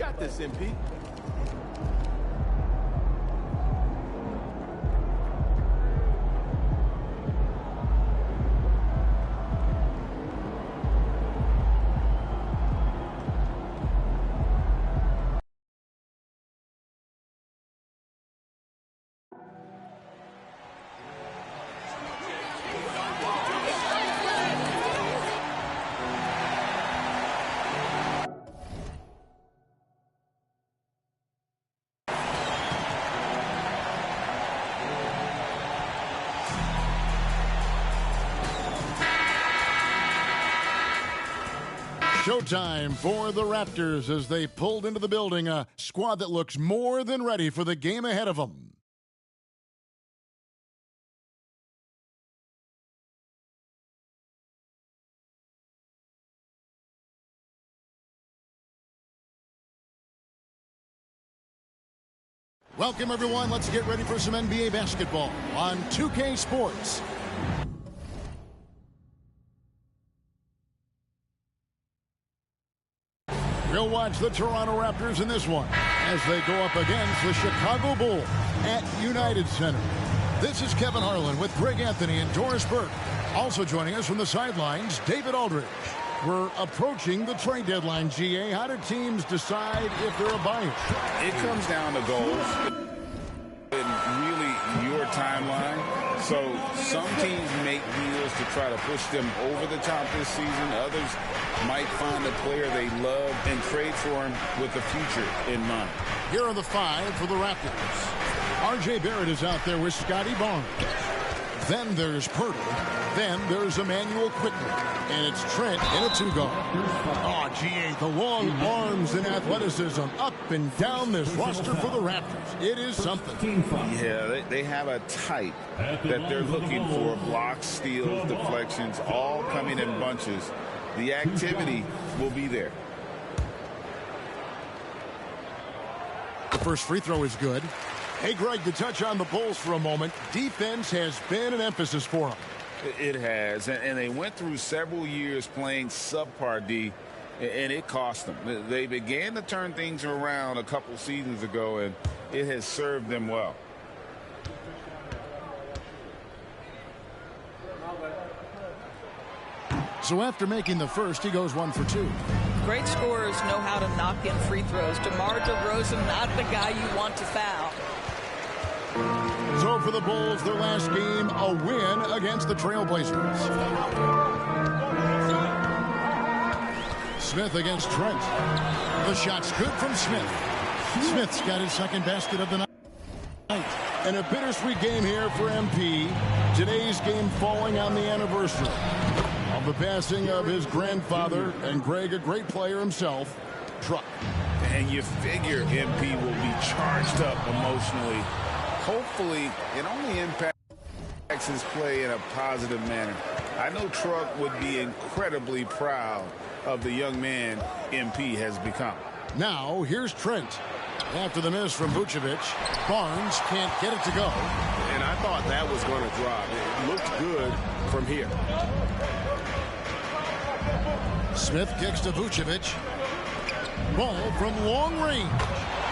got this, MP. Showtime for the Raptors as they pulled into the building, a squad that looks more than ready for the game ahead of them. Welcome, everyone. Let's get ready for some NBA basketball on 2K Sports. We'll watch the Toronto Raptors in this one as they go up against the Chicago Bulls at United Center. This is Kevin Harlan with Greg Anthony and Doris Burke. Also joining us from the sidelines, David Aldridge. We're approaching the trade deadline, GA. How do teams decide if they're a buyer? It comes down to goals and really your timeline. So some teams make deals to try to push them over the top this season. Others might find a player they love and trade for him with the future in mind. Here are the five for the Raptors. R.J. Barrett is out there with Scotty Barnes. Then there's Poeltl. Then there's Emmanuel Quickley. And it's Trent in a two-guard. Oh, GA, the long arms and athleticism up and down this roster for the Raptors. It is something. Yeah, they have a type that they're looking for. Blocks, steals, deflections, all coming in bunches. The activity will be there. The first free throw is good. Hey, Greg, to touch on the Bulls for a moment, defense has been an emphasis for them. It has, and they went through several years playing subpar D, and it cost them. They began to turn things around a couple seasons ago, and it has served them well. So after making the first, he goes 1 for 2. Great scorers know how to knock in free throws. DeMar DeRozan, not the guy you want to foul. So for the Bulls, their last game, a win against the Trailblazers. Smith against Trent. The shot's good from Smith. Smith's got his second basket of the night. And a bittersweet game here for MP. Today's game falling on the anniversary of the passing of his grandfather, and Greg, a great player himself, Truck. And you figure MP will be charged up emotionally. Hopefully, it only impacts his play in a positive manner. I know Truck would be incredibly proud of the young man MP has become. Now, here's Trent. After the miss from Vucevic, Barnes can't get it to go. And I thought that was going to drop. It looked good from here. Smith kicks to Vucevic. Ball from long range.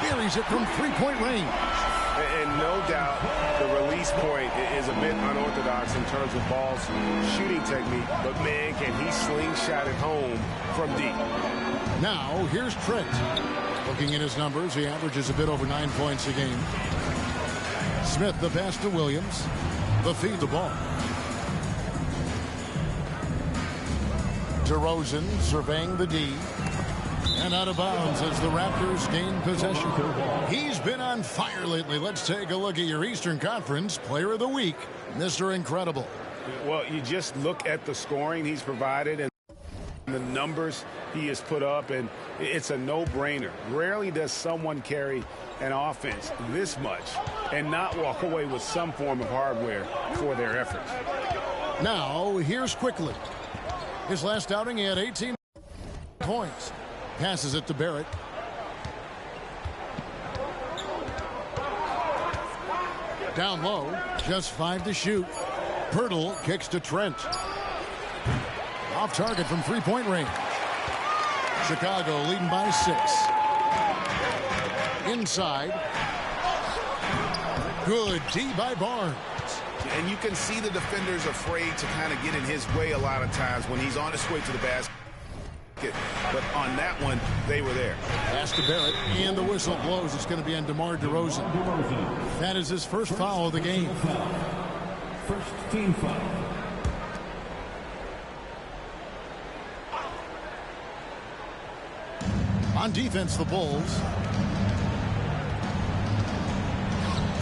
Buries it from three-point range. And no doubt the release point is a bit unorthodox in terms of ball's shooting technique. But, man, can he slingshot it home from deep. Now, here's Trent. Looking at his numbers, he averages a bit over 9 points a game. Smith, the pass to Williams. The feed the ball. DeRozan surveying the D. And out of bounds as the Raptors gain possession. He's been on fire lately. Let's take a look at your Eastern Conference Player of the Week, Mr. Incredible. Well, you just look at the scoring he's provided and the numbers he has put up, and it's a no-brainer. Rarely does someone carry an offense this much and not walk away with some form of hardware for their efforts. Now, here's Quickley. His last outing, he had 18 points. Passes it to Barrett. Down low, just 5 to shoot. Poeltl kicks to Trent. Off target from three-point range. Chicago leading by 6. inside. Good D by Barnes. And you can see the defenders afraid to kind of get in his way a lot of times when he's on his way to the basket. But on that one, they were there. Pass to Barrett, and the whistle blows. It's going to be on DeMar DeRozan. That is his first foul of the game. First team foul. On defense, the Bulls.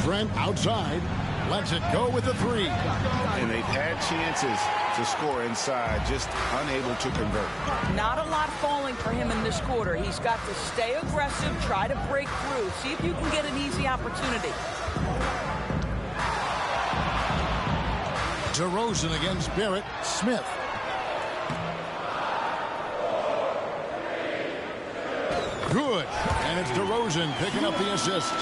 Trent outside. Lets it go with the three. And they've had chances to score inside, just unable to convert. Not a lot falling for him in this quarter. He's got to stay aggressive, try to break through, see if you can get an easy opportunity. DeRozan against Barrett. Smith. Good. And it's DeRozan picking up the assist.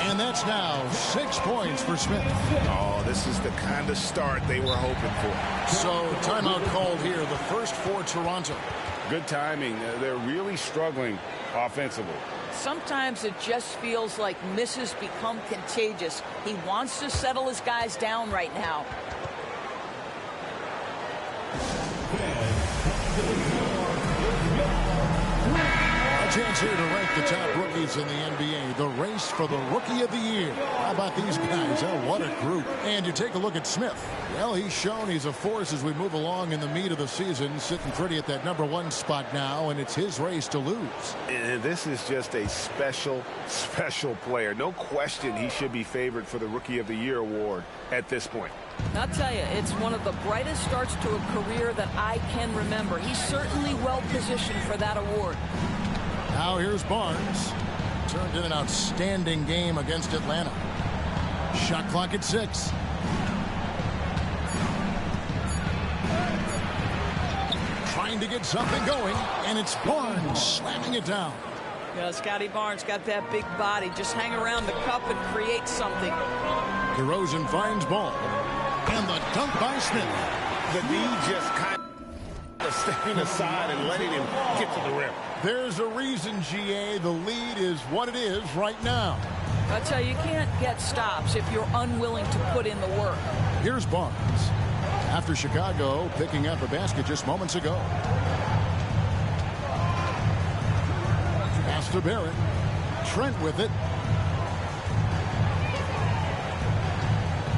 And that's now 6 points for Smith. Oh, this is the kind of start they were hoping for. So timeout called here, the first for Toronto. Good timing. They're really struggling offensively. Sometimes it just feels like misses become contagious. He wants to settle his guys down right now. A chance here to rank the top rookies in the NBA. The race for the Rookie of the Year. How about these guys? Oh, what a group. And you take a look at Smith. Well, he's shown he's a force as we move along in the meat of the season. Sitting pretty at that #1 spot now, and it's his race to lose. And this is just a special, special player. No question he should be favored for the Rookie of the Year award at this point. I'll tell you, it's one of the brightest starts to a career that I can remember. He's certainly well positioned for that award. Now here's Barnes. Turned in an outstanding game against Atlanta. Shot clock at 6. Trying to get something going, and it's Barnes slamming it down. Yeah, Scotty Barnes got that big body. Just hang around the cup and create something. DeRozan finds ball. And the dunk by Smith. The knee just kind of stepping aside and letting him get to the rim. There's a reason, GA, the lead is what it is right now. I tell you, you can't get stops if you're unwilling to put in the work. Here's Barnes. After Chicago picking up a basket just moments ago. Pass to Barrett. Trent with it.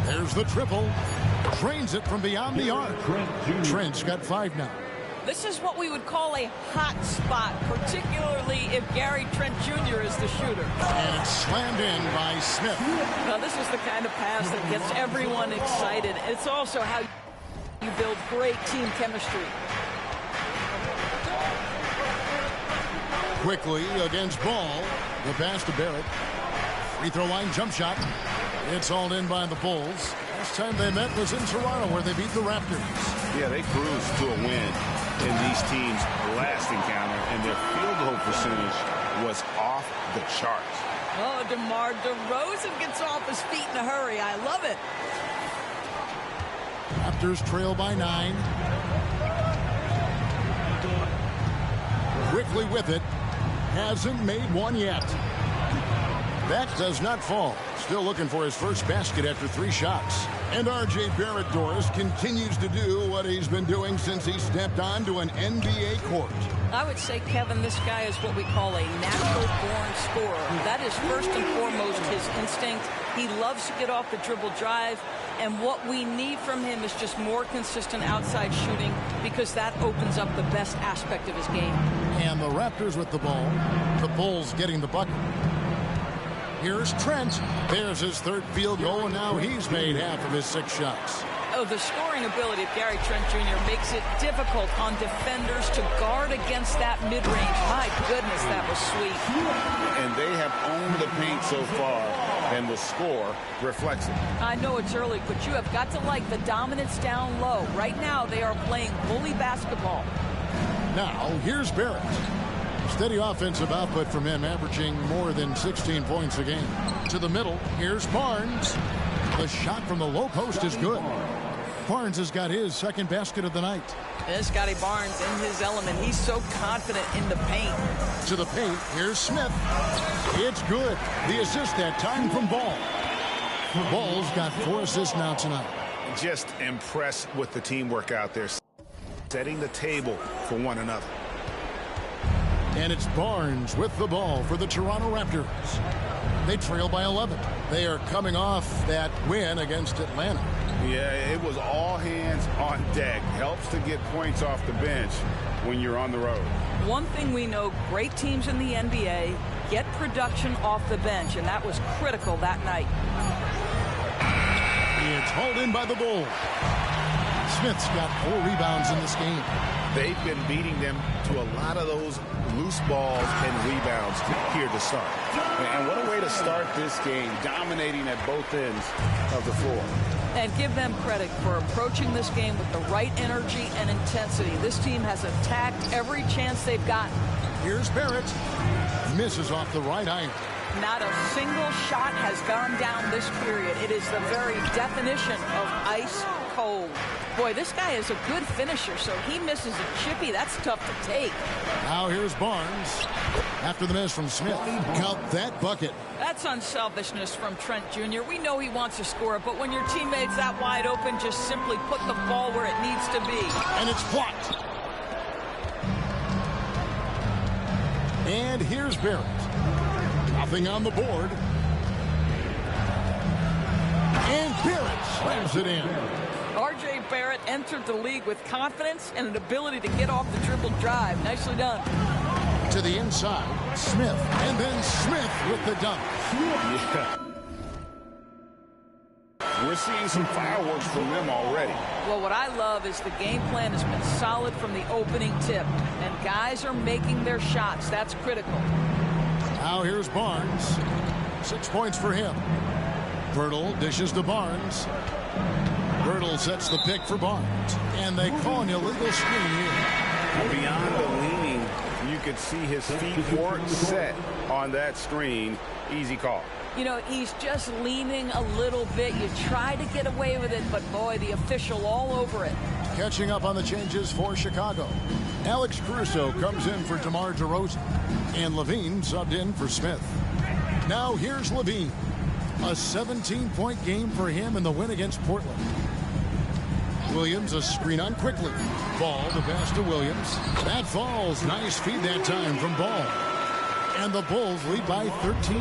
There's the triple. Trains it from beyond the arc. Trent's got 5 now. This is what we would call a hot spot, particularly if Gary Trent Jr. is the shooter. And it's slammed in by Smith. Now, this is the kind of pass that gets everyone excited. It's also how you build great team chemistry. Quickly against Ball. The pass to Barrett. Free throw line jump shot. It's hauled in by the Bulls. Last time they met was in Toronto, where they beat the Raptors. Yeah, they cruised to a win in these teams' last encounter, and their field goal percentage was off the charts. Oh, DeMar DeRozan gets off his feet in a hurry. I love it. Raptors trail by 9. Quickly with it. Hasn't made one yet. That does not fall. Still looking for his first basket after 3 shots. And R.J. Barrett, Doris, continues to do what he's been doing since he stepped onto an NBA court. I would say, Kevin, this guy is what we call a natural-born scorer. That is first and foremost his instinct. He loves to get off the dribble drive. And what we need from him is just more consistent outside shooting, because that opens up the best aspect of his game. And the Raptors with the ball. The Bulls getting the bucket. Here's Trent. There's his 3rd field goal, and now he's made half of his 6 shots. Oh, the scoring ability of Gary Trent Jr. makes it difficult on defenders to guard against that mid-range. My goodness, that was sweet. And they have owned the paint so far, and the score reflects it. I know it's early, but you have got to like the dominance down low. Right now, they are playing bully basketball. Now, here's Barrett. Steady offensive output from him, averaging more than 16 points a game. To the middle, here's Barnes. The shot from the low post is good. Barnes has got his second basket of the night. And Scotty Barnes in his element. He's so confident in the paint. To the paint, here's Smith. It's good. The assist that time from Ball. Ball's got 4 assists now tonight. Just impressed with the teamwork out there, setting the table for one another. And it's Barnes with the ball for the Toronto Raptors. They trail by 11. They are coming off that win against Atlanta. Yeah, it was all hands on deck. Helps to get points off the bench when you're on the road. One thing we know, great teams in the NBA get production off the bench, and that was critical that night. It's hauled in by the Bulls. Smith's got 4 rebounds in this game. They've been beating them to a lot of those loose balls and rebounds here to start. And what a way to start this game, dominating at both ends of the floor. And give them credit for approaching this game with the right energy and intensity. This team has attacked every chance they've gotten. Here's Barrett. Misses off the right iron. Not a single shot has gone down this period. It is the very definition of ice cold. Boy, this guy is a good finisher, so he misses a chippy. That's tough to take. Now here's Barnes. After the miss from Smith. Count that bucket. That's unselfishness from Trent Jr. We know he wants to score, but when your teammate's that wide open, just simply put the ball where it needs to be. And it's blocked. And here's Barrett. Nothing on the board. And Barrett slams it in. R.J. Barrett entered the league with confidence and an ability to get off the dribble drive. Nicely done. To the inside, Smith. And then Smith with the dunk. Yeah. We're seeing some fireworks from them already. Well, what I love is the game plan has been solid from the opening tip. And guys are making their shots. That's critical. Now here's Barnes. 6 points for him. Birtle dishes to Barnes. Birtle sets the pick for Barnes. And they call an illegal screen here. Beyond the leaning, you could see his feet weren't set on that screen. Easy call. You know, he's just leaning a little bit. You try to get away with it, but boy, the official all over it. Catching up on the changes for Chicago. Alex Caruso comes in for DeMar DeRozan. And Levine subbed in for Smith. Now here's Levine. A 17-point game for him in the win against Portland. Williams a screen on quickly. Ball the pass to Williams. That falls. Nice feed that time from Ball. And the Bulls lead by 13.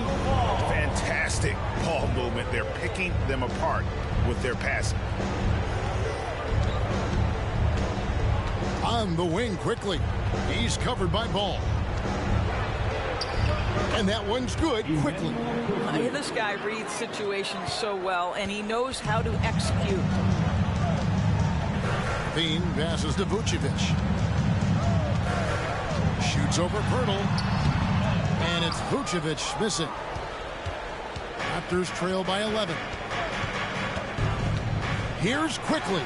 Fantastic ball movement. They're picking them apart with their passing. On the wing quickly. He's covered by Ball. And that one's good quickly. This guy reads situations so well, and he knows how to execute. Bean passes to Vucevic. Shoots over Pirtle. And it's Vucevic missing. Raptors trail by 11. Here's quickly.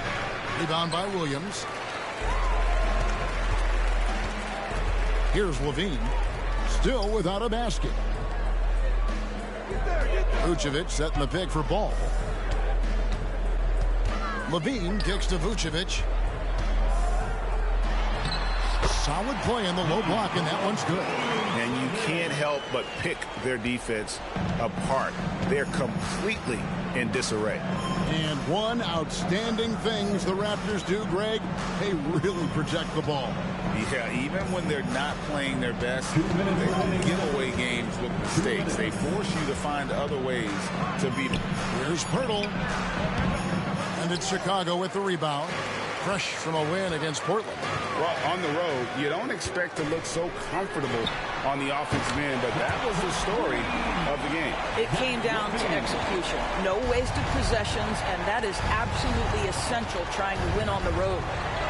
Rebound by Williams. Here's Levine. Still without a basket. Vucevic setting the pick for Ball. Levine kicks to Vucevic. Solid play in the low block, and that one's good. And you can't help but pick their defense apart. They're completely in disarray. And one outstanding things the Raptors do, Greg, they really protect the ball. Yeah, even when they're not playing their best, they don't give away games with mistakes. They force you to find other ways to beat them. Here's Pirtle. And it's Chicago with the rebound. Fresh from a win against Portland. Well, on the road, you don't expect to look so comfortable on the offensive end, but that was the story of the game. It came down to execution. No wasted possessions, and that is absolutely essential trying to win on the road.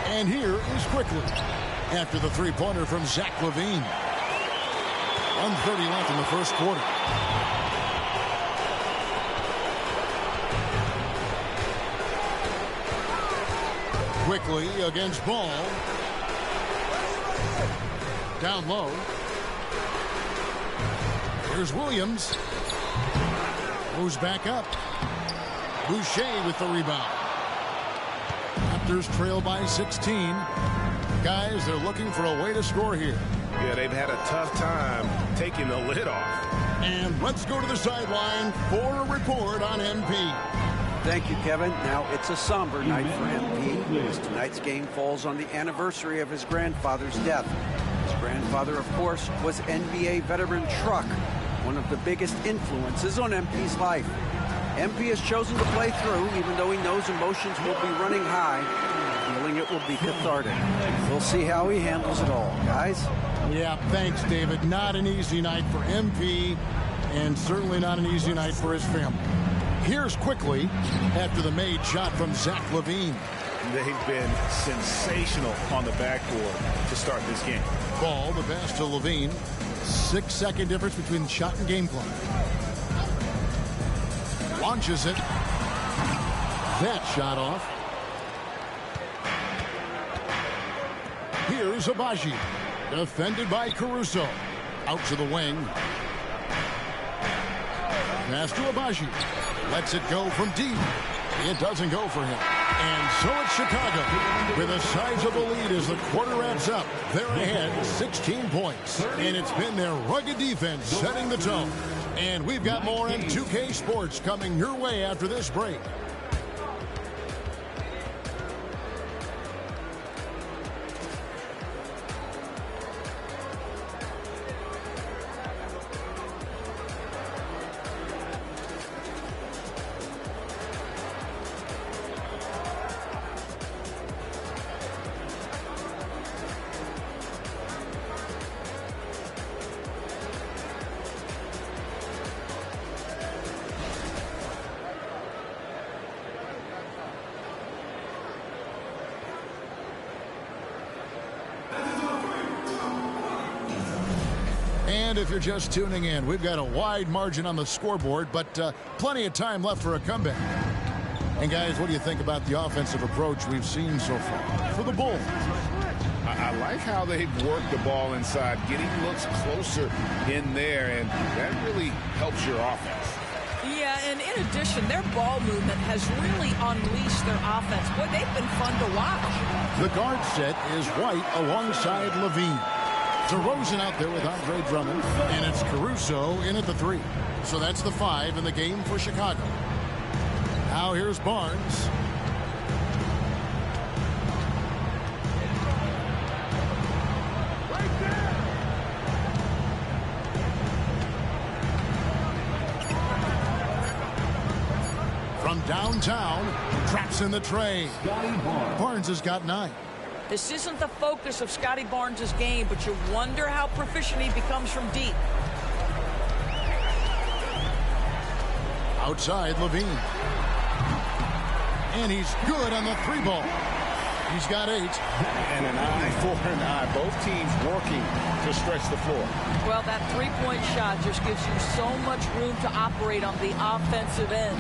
And here is quickly. After the three-pointer from Zach LaVine. 1:30 left in the first quarter. Quickly against Ball. Down low. Here's Williams. Moves back up. Boucher with the rebound. Raptors trail by 16. Guys, they're looking for a way to score here. Yeah, they've had a tough time taking the lid off. And let's go to the sideline for a report on MP. Thank you, Kevin. Now, it's a somber night for MP, as tonight's game falls on the anniversary of his grandfather's death. His grandfather, of course, was NBA veteran Truck, one of the biggest influences on MP's life. MP has chosen to play through, even though he knows emotions will be running high, feeling it will be cathartic. We'll see how he handles it all, guys. Yeah, thanks, David. Not an easy night for MP, and certainly not an easy night for his family. Here's quickly after the made shot from Zach LaVine. They've been sensational on the backboard to start this game. Ball, the pass to LaVine. 6-second difference between shot and game clock. Launches it. That shot off. Here's Agbaji. Defended by Caruso. Out to the wing. Pass to Agbaji. Lets it go from deep. It doesn't go for him. And so it's Chicago with a sizable lead as the quarter wraps up. They're ahead 16 points. And it's been their rugged defense setting the tone. And we've got more on 2K Sports coming your way after this break. And if you're just tuning in, we've got a wide margin on the scoreboard, but plenty of time left for a comeback. And guys, what do you think about the offensive approach we've seen so far for the Bulls? I like how they've worked the ball inside, getting looks closer in there, and that really helps your offense. Yeah, and in addition, their ball movement has really unleashed their offense. Boy, they've been fun to watch. The guard set is White alongside LaVine. DeRozan out there with Andre Drummond, and it's Caruso in at the 3. So that's the 5 in the game for Chicago. Now here's Barnes. From downtown, traps in the tray. Barnes has got 9. This isn't the focus of Scotty Barnes' game, but you wonder how proficient he becomes from deep. Outside, LaVine. And he's good on the 3 ball. He's got 8. And an eye for an eye. Both teams working to stretch the floor. Well, that 3-point shot just gives you so much room to operate on the offensive end.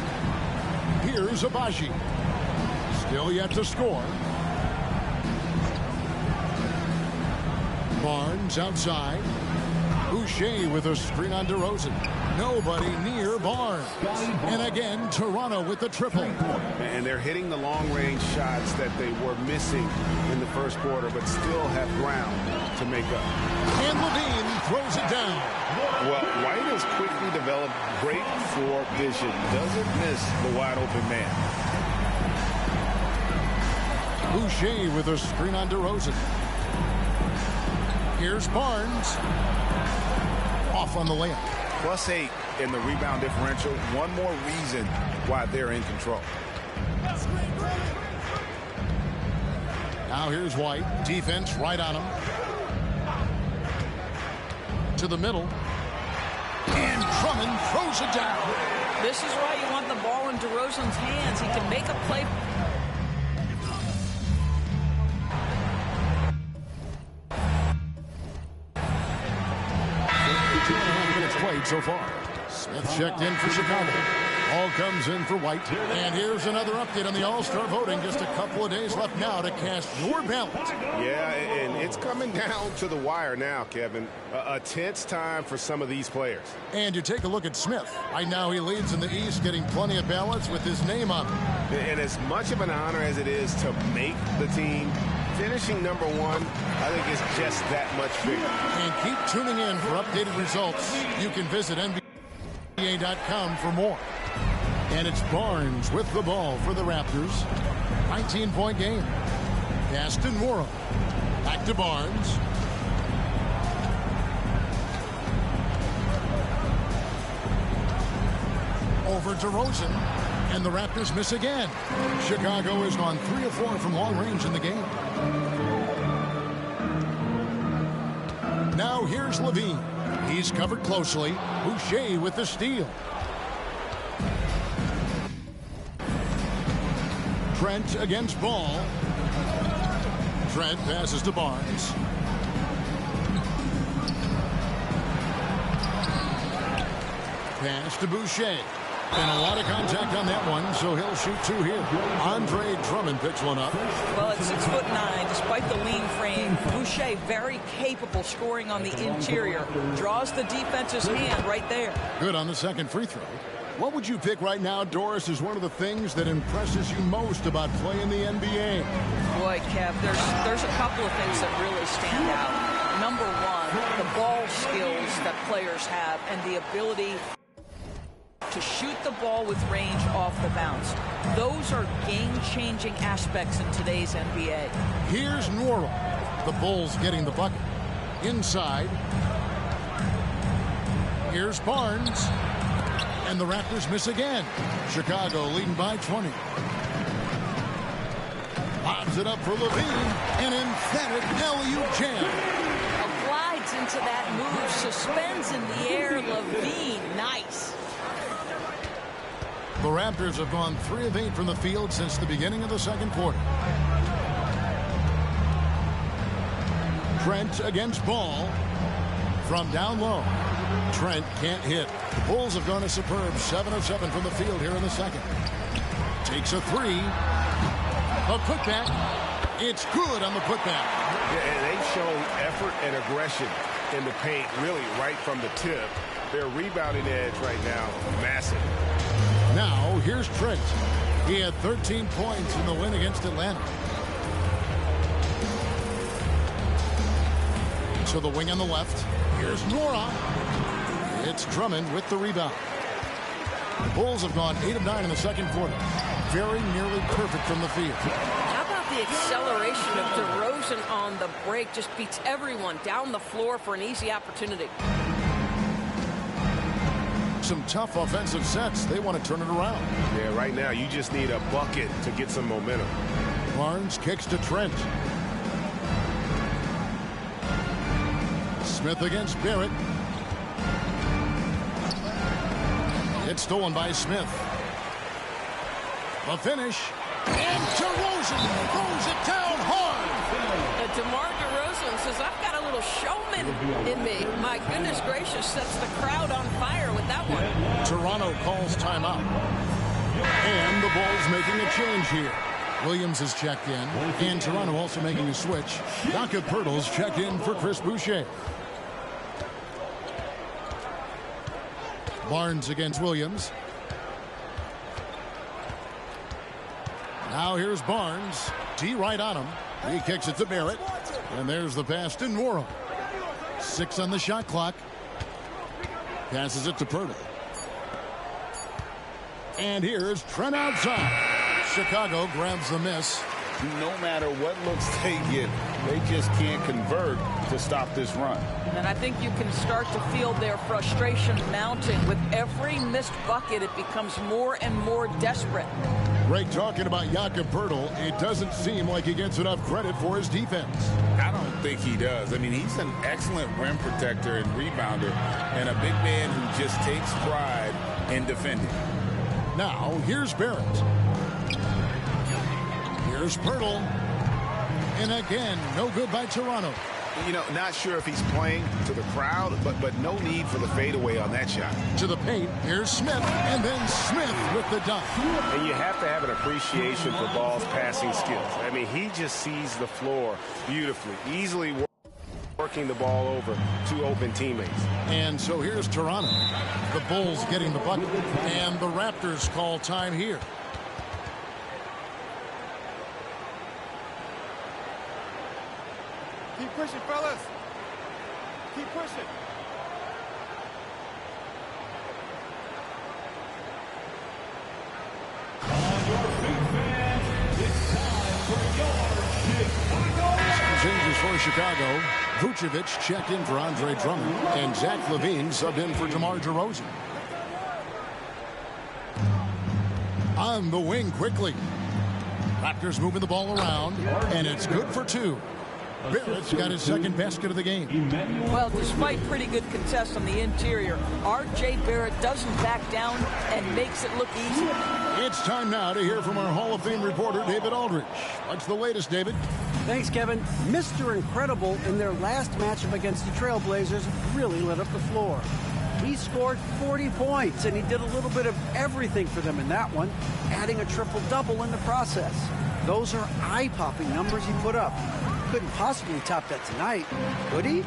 Here's Agbaji. Still yet to score. Barnes outside. Boucher with a screen on DeRozan. Nobody near Barnes. And again, Toronto with the triple. And they're hitting the long-range shots that they were missing in the first quarter, but still have ground to make up. And LaVine throws it down. Well, White has quickly developed great floor vision. Doesn't miss the wide-open man. Boucher with a screen on DeRozan. Here's Barnes. Off on the layup. +8 in the rebound differential. One more reason why they're in control. Now here's White. Defense right on him. To the middle. And Drummond throws it down. This is why you want the ball in DeRozan's hands. He can make a play. 2.5 minutes played so far. Smith checked in for Chicago. Ball comes in for White. And here's another update on the All-Star voting. Just a couple of days left now to cast your ballot. Yeah, and it's coming down to the wire now, Kevin. A tense time for some of these players. And you take a look at Smith. Right now he leads in the East, getting plenty of ballots with his name on it. And as much of an honor as it is to make the team, finishing number one, I think is just that much bigger. And keep tuning in for updated results. You can visit NBA.com for more. And it's Barnes with the ball for the Raptors. 19-point game. Pass to Nwora. Back to Barnes. Over to Rosen. And the Raptors miss again. Chicago has gone 3 of 4 from long range in the game. Now here's Levine. He's covered closely. Boucher with the steal. Trent against Ball. Trent passes to Barnes. Pass to Boucher. And a lot of contact on that one, so he'll shoot 2 here. Andre Drummond picks one up. Well, at 6'9", despite the lean frame, Boucher very capable scoring on the interior. Draws the defense's hand right there. Good on the second free throw. What would you pick right now, Doris, is one of the things that impresses you most about playing the NBA? Boy, Kev, there's a couple of things that really stand out. Number one, the ball skills that players have and the ability to shoot the ball with range off the bounce. Those are game-changing aspects in today's NBA. Here's Nwora. The Bulls getting the bucket. Inside. Here's Barnes. And the Raptors miss again. Chicago leading by 20. Lobs it up for Levine. An emphatic alley-oop jam. Glides into that move. Suspends in the air. Levine. Nice. The Raptors have gone 3 of 8 from the field since the beginning of the second quarter. Trent against Ball. From down low. Trent can't hit. The Bulls have gone a superb 7 of 7 from the field here in the second. Takes a 3. A putback. It's good on the putback. Yeah, and they've shown effort and aggression in the paint, really right from the tip. Their rebounding edge right now, massive. Now, here's Trent. He had 13 points in the win against Atlanta. To the wing on the left. Here's Nwora. It's Drummond with the rebound. The Bulls have gone 8 of 9 in the second quarter. Very nearly perfect from the field. How about the acceleration of DeRozan on the break? Just beats everyone down the floor for an easy opportunity. Some tough offensive sets. They want to turn it around. Yeah, right now you just need a bucket to get some momentum. Barnes kicks to Trent. Smith against Barrett. It's stolen by Smith. The finish. And DeRozan throws it down hard. DeMar DeRozan says, I've got a little showman in me. My goodness gracious, sets the crowd on fire with that one. Toronto calls timeout. And the Bulls making a change here. Williams is checked in. And Toronto also making a switch. Jakob Poeltl's checked in for Chris Boucher. Barnes against Williams. Now here's Barnes. D right on him. He kicks it to Barrett. And there's the pass to Nwora. 6 on the shot clock. Passes it to Poeltl. And here's Trent outside. Chicago grabs the miss. No matter what looks they get, they just can't convert to stop this run. And I think you can start to feel their frustration mounting. With every missed bucket, it becomes more and more desperate. Greg talking about Jakob Poeltl, it doesn't seem like he gets enough credit for his defense. I don't think he does. I mean, he's an excellent rim protector and rebounder, and a big man who just takes pride in defending. Now, here's Barrett. Here's Poeltl. And again, no good by Toronto. You know, not sure if he's playing to the crowd, but no need for the fadeaway on that shot. To the paint, here's Smith, and then Smith with the dunk. And you have to have an appreciation for Ball's passing skills. I mean, he just sees the floor beautifully, easily working the ball over to open teammates. And so here's Toronto. The Bulls getting the bucket, and the Raptors call time here. Keep pushing, fellas. Keep pushing. On your feet, fans, it's time for your Chicago. Changes for Chicago. Vucevic checked in for Andre Drummond, and Zach LaVine subbed in for DeMar DeRozan. On the wing quickly. Raptors moving the ball around, and it's good for two. Barrett's got his second basket of the game. Well, despite pretty good contest on the interior, R.J. Barrett doesn't back down and makes it look easy. It's time now to hear from our Hall of Fame reporter, David Aldridge. What's the latest, David? Thanks, Kevin. Mr. Incredible in their last matchup against the Trailblazers really lit up the floor. He scored 40 points, and he did a little bit of everything for them in that one, adding a triple-double in the process. Those are eye-popping numbers he put up. Couldn't possibly top that tonight, could he?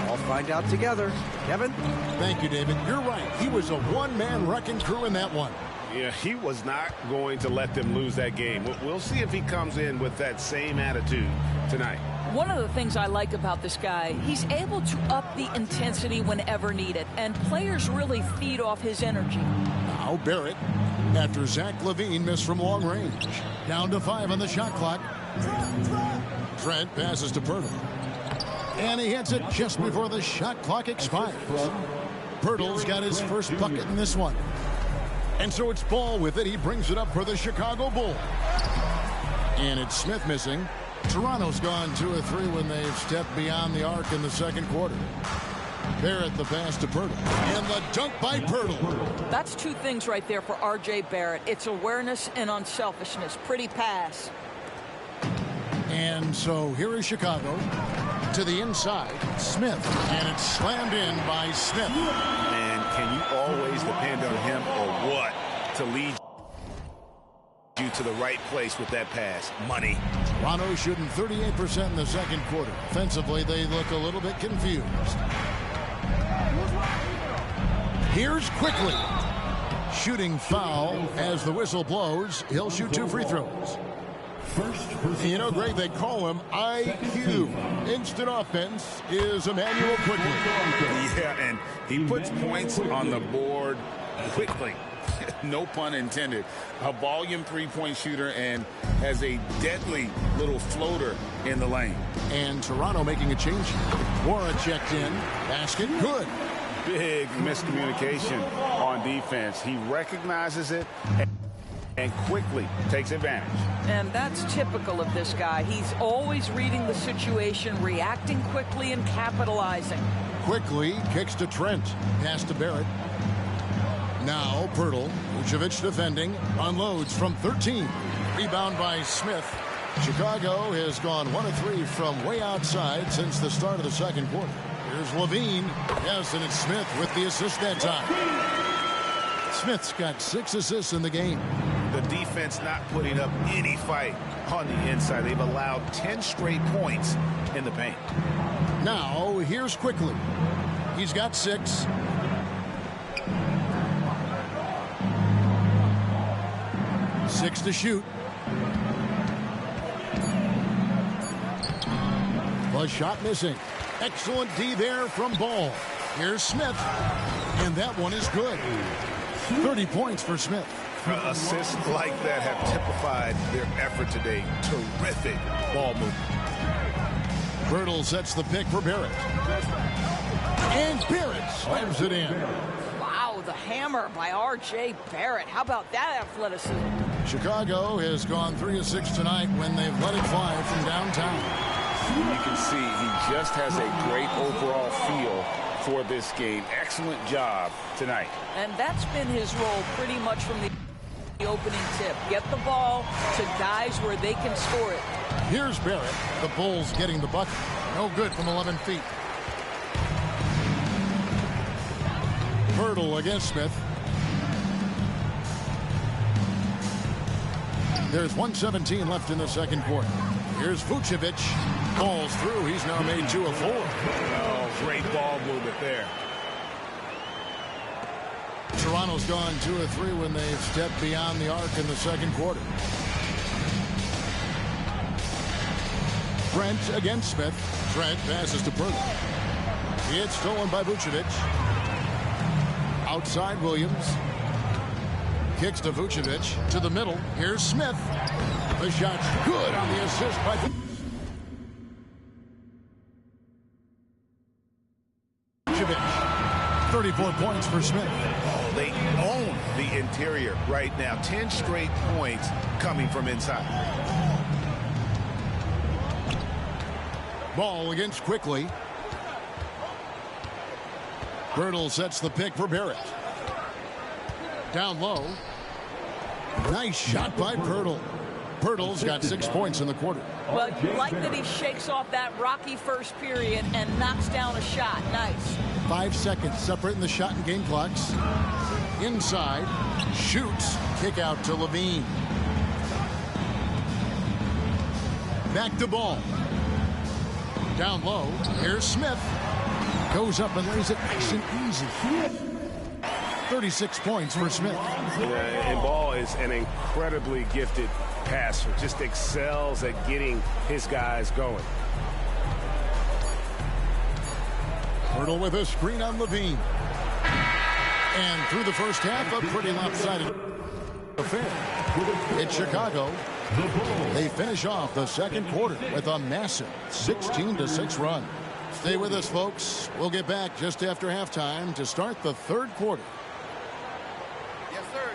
I'll find out together. Kevin? Thank you, David. You're right. He was a one-man wrecking crew in that one. Yeah, he was not going to let them lose that game. We'll see if he comes in with that same attitude tonight. One of the things I like about this guy, he's able to up the intensity whenever needed, and players really feed off his energy. Now Barrett, after Zach LaVine missed from long range. Down to 5 on the shot clock. Trent passes to Pirtle. And he hits it just before the shot clock expires. Pirtle's got his first bucket in this one. And so it's Ball with it. He brings it up for the Chicago Bulls. And it's Smith missing. Toronto's gone 2 of 3 when they've stepped beyond the arc in the second quarter. Barrett the pass to Pirtle. And the dunk by Pirtle. That's 2 things right there for R.J. Barrett. It's awareness and unselfishness. Pretty pass. And so here is Chicago. To the inside, Smith. And it's slammed in by Smith. And can you always depend on him or what to lead you to the right place with that pass? Money. Toronto shooting 38% in the second quarter. Offensively, they look a little bit confused. Here's Quickly. Shooting foul as the whistle blows. He'll shoot 2 free throws. You know, Greg, they call him IQ. Instant offense is Immanuel Quickly. Yeah, and he puts points on the board quickly. No pun intended. A volume three-point shooter and has a deadly little floater in the lane. And Toronto making a change. Wara checked in. Basket good. Big miscommunication on defense. He recognizes it and quickly takes advantage. And that's typical of this guy. He's always reading the situation, reacting quickly, and capitalizing. Quickly kicks to Trent. Pass to Barrett. Now Pirtle. Vucevic defending. Unloads from 13. Rebound by Smith. Chicago has gone 1 of 3 from way outside since the start of the second quarter. Here's LaVine. Yes, and it's Smith with the assist that time. Smith's got 6 assists in the game. The defense not putting up any fight on the inside. They've allowed 10 straight points in the paint. Now, here's Quickly. He's got 6. Six to shoot. The shot missing. Excellent D there from Ball. Here's Smith. And that one is good. 30 points for Smith. Assists like that have typified their effort today. Terrific ball movement. Pirtle sets the pick for Barrett. And Barrett slams it in. Wow, the hammer by R.J. Barrett. How about that athleticism? Chicago has gone 3 of 6 tonight when they've let it fly from downtown. You can see he just has a great overall feel for this game. Excellent job tonight. And that's been his role pretty much from the opening tip. Get the ball to guys where they can score it. Here's Barrett. The Bulls getting the bucket. No good from 11 feet. Pirtle against Smith. There's 1:17 left in the second quarter. Here's Vucevic. Falls through. He's now made 2 of 4. Oh, great ball movement there. Toronto's gone 2 of 3 when they've stepped beyond the arc in the second quarter. Trent against Smith. Trent passes to Pirtle. It's stolen by Vucevic. Outside Williams. Kicks to Vucevic. To the middle. Here's Smith. The shot's good on the assist by Vucevic. 34 points for Smith. Oh, they own the interior right now. 10 straight points coming from inside. Ball against Quickly. Pirtle sets the pick for Barrett. Down low. Nice shot by Pirtle. Pirtle's got 6 points in the quarter. Well, you like that he shakes off that rocky first period and knocks down a shot. Nice. 5 seconds separating the shot and game clocks. Inside. Shoots. Kick out to Levine. Back to Ball. Down low. Here's Smith. Goes up and lays it nice and easy. 36 points for Smith. Yeah, and Ball is an incredibly gifted passer. Just excels at getting his guys going. Pirtle with a screen on Levine. And through the first half, a pretty lopsided affair. It's Chicago. They finish off the second quarter with a massive 16-6 run. Stay with us, folks. We'll get back just after halftime to start the third quarter. Yes, sir.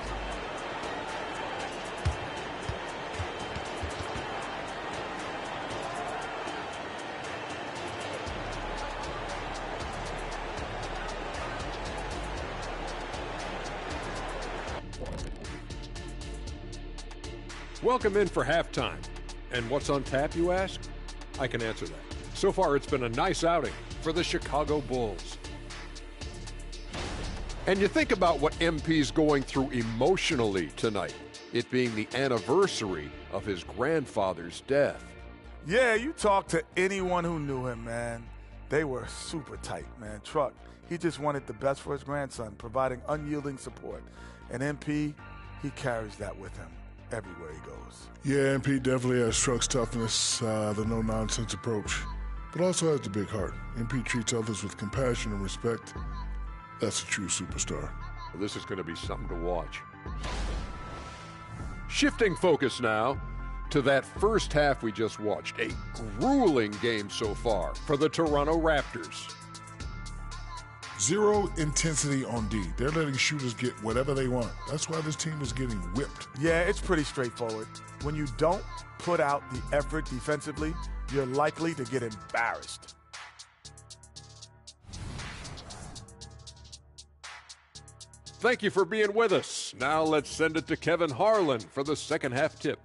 Welcome in for halftime. And what's on tap, you ask? I can answer that. So far, it's been a nice outing for the Chicago Bulls. And you think about what MP's going through emotionally tonight, it being the anniversary of his grandfather's death. Yeah, you talk to anyone who knew him, man. They were super tight, man. Truck, he just wanted the best for his grandson, providing unyielding support. And MP, he carries that with him everywhere he goes. Yeah, MP definitely has Truck's toughness, the no-nonsense approach, but also has the big heart. MP treats others with compassion and respect. That's a true superstar. This is going to be something to watch. Shifting focus now to that first half we just watched. A grueling game so far for the Toronto Raptors. Zero intensity on D. They're letting shooters get whatever they want. That's why this team is getting whipped. Yeah, it's pretty straightforward. When you don't put out the effort defensively, you're likely to get embarrassed. Thank you for being with us. Now let's send it to Kevin Harlan for the second half tip.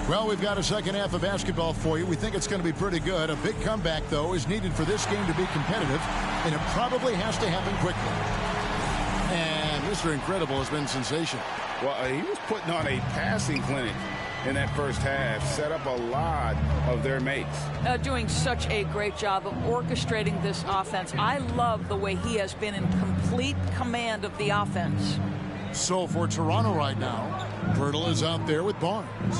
Well, we've got a second half of basketball for you. We think it's going to be pretty good. A big comeback, though, is needed for this game to be competitive, and it probably has to happen quickly. And Mr. Incredible has been sensational. Well, he was putting on a passing clinic in that first half, set up a lot of their mates. Doing such a great job of orchestrating this offense. I love the way he has been in complete command of the offense. So for Toronto right now, Pirtle is out there with Barnes.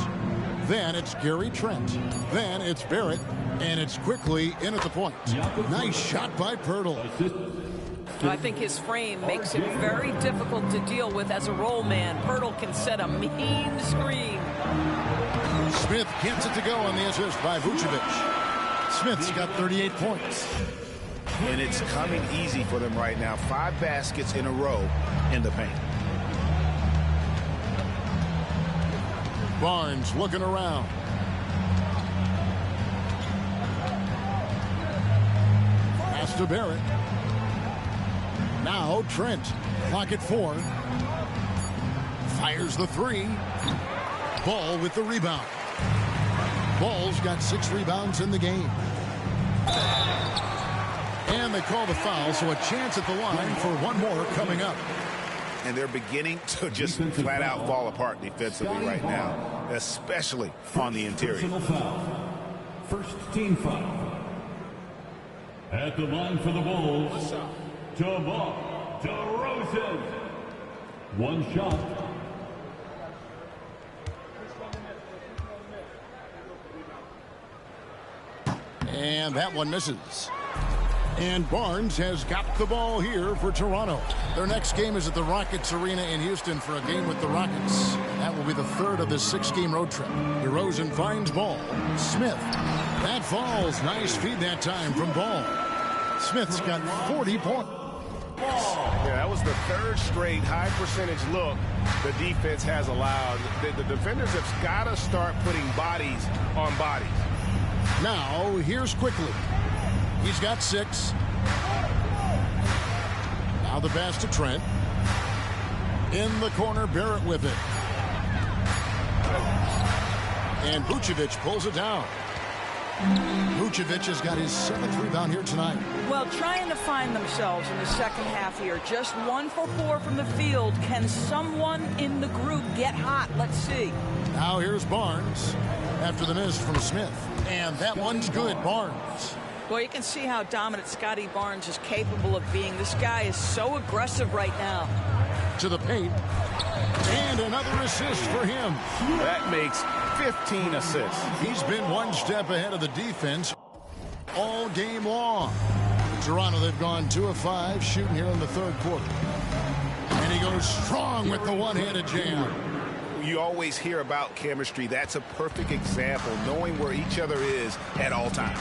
Then it's Gary Trent. Then it's Barrett. And it's Quickly in at the point. Nice shot by Pirtle. I think his frame makes it very difficult to deal with as a roll man. Pirtle can set a mean screen. Smith gets it to go on the assist by Vucevic. Smith's got 38 points. And it's coming easy for them right now. 5 baskets in a row in the paint. Barnes looking around. Pass to Barrett. Now Trent. Clock at 4. Fires the 3. Ball with the rebound. Ball's got 6 rebounds in the game. And they call the foul, so a chance at the line for one more coming up. And they're beginning to just flat out fall apart defensively right now, especially on the interior. First team foul. At the line for the Bulls, DeMar DeRozan. One shot. And that one misses. And Barnes has got the ball here for Toronto. Their next game is at the Rockets Arena in Houston for a game with the Rockets. That will be the third of this 6-game road trip. DeRozan finds Ball. Smith. That falls. Nice feed that time from Ball. Smith's got 40 points. Yeah, that was the third straight high percentage look the defense has allowed. The defenders have got to start putting bodies on bodies. Now, here's Quickly. He's got 6. Now the pass to Trent. In the corner, Barrett with it. And Vucevic pulls it down. Vucevic has got his 7th rebound here tonight. Well, trying to find themselves in the second half here. Just 1 for 4 from the field. Can someone in the group get hot? Let's see. Now here's Barnes after the miss from Smith. And that one's good, Barnes. Well, you can see how dominant Scotty Barnes is capable of being. This guy is so aggressive right now. To the paint. And another assist for him. That makes 15 assists. He's been one step ahead of the defense all game long. Toronto, they've gone 2 of 5 shooting here in the third quarter. And he goes strong with the one-handed jam. You always hear about chemistry. That's a perfect example, knowing where each other is at all times.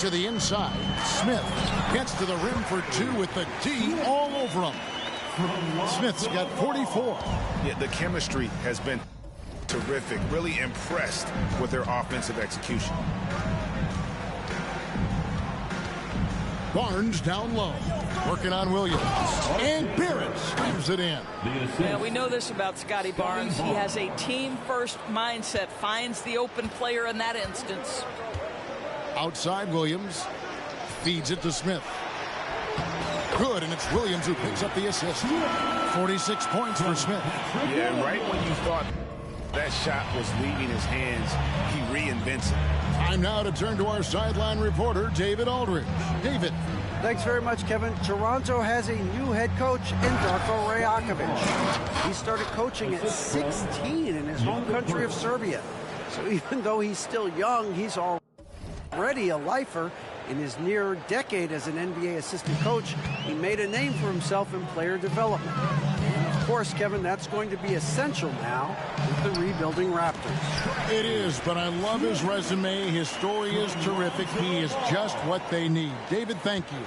To the inside. Smith gets to the rim for 2 with the D all over him. Smith's got 44. Yeah, the chemistry has been terrific. Really impressed with their offensive execution. Barnes down low. Working on Williams. And Barrett slams it in. Yeah, we know this about Scotty Barnes. He has a team-first mindset. Finds the open player in that instance. Outside Williams. Feeds it to Smith. Good, and it's Williams who picks up the assist. 46 points for Smith. Yeah, and right when you thought that shot was leaving his hands, he reinvents it. Time now to turn to our sideline reporter, David Aldridge. David. Thanks very much, Kevin. Toronto has a new head coach in Darko Rajakovic. He started coaching at 16 in his home country of Serbia. So even though he's still young, he's already a lifer. In his near decade as an NBA assistant coach, he made a name for himself in player development. And of course, Kevin, that's going to be essential now with the rebuilding Raptors. It is, but I love his resume. His story is terrific. He is just what they need. David, thank you.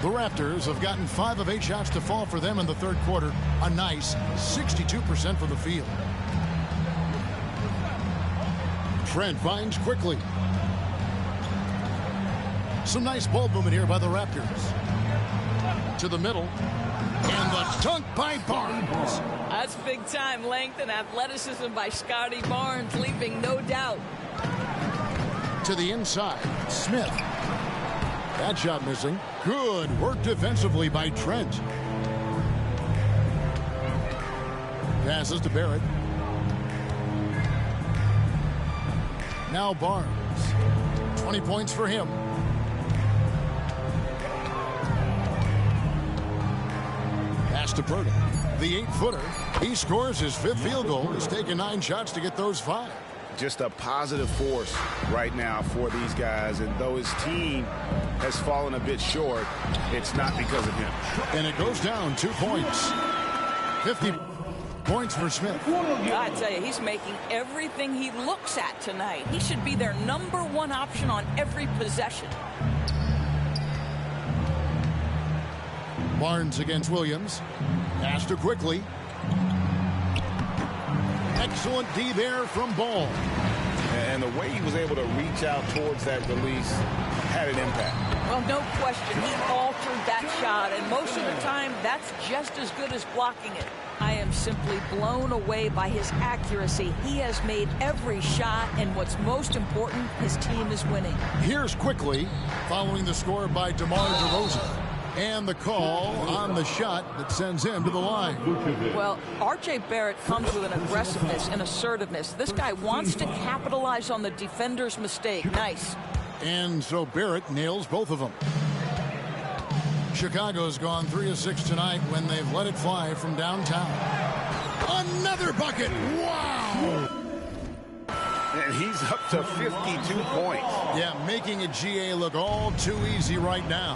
The Raptors have gotten 5 of 8 shots to fall for them in the third quarter. A nice 62% from the field. Trent finds Quickly. Some nice ball movement here by the Raptors. To the middle. And the dunk by Barnes. That's big-time length and athleticism by Scotty Barnes, leaving no doubt. To the inside. Smith. That shot missing. Good work defensively by Trent. Passes to Barrett. Now Barnes. 20 points for him. To Purdy. The 8-footer. He scores his 5th field goal. He's taken 9 shots to get those 5. Just a positive force right now for these guys. And though his team has fallen a bit short, it's not because of him. And it goes down 2 points. 50 points for Smith. I tell you, he's making everything he looks at tonight. He should be their #1 option on every possession. Barnes against Williams. Pass to Quickly. Excellent D there from Ball. And the way he was able to reach out towards that release had an impact. Well, no question, he altered that shot, and most of the time, that's just as good as blocking it. I am simply blown away by his accuracy. He has made every shot, and what's most important, his team is winning. Here's quickly, following the score by DeMar DeRozan. And the call on the shot that sends him to the line. Well, R.J. Barrett comes with an aggressiveness and assertiveness. This guy wants to capitalize on the defender's mistake. Nice. And so Barrett nails both of them. Chicago's gone 3 of 6 tonight when they've let it fly from downtown. Another bucket. Wow. And he's up to 52 points. Yeah, making a GA look all too easy right now.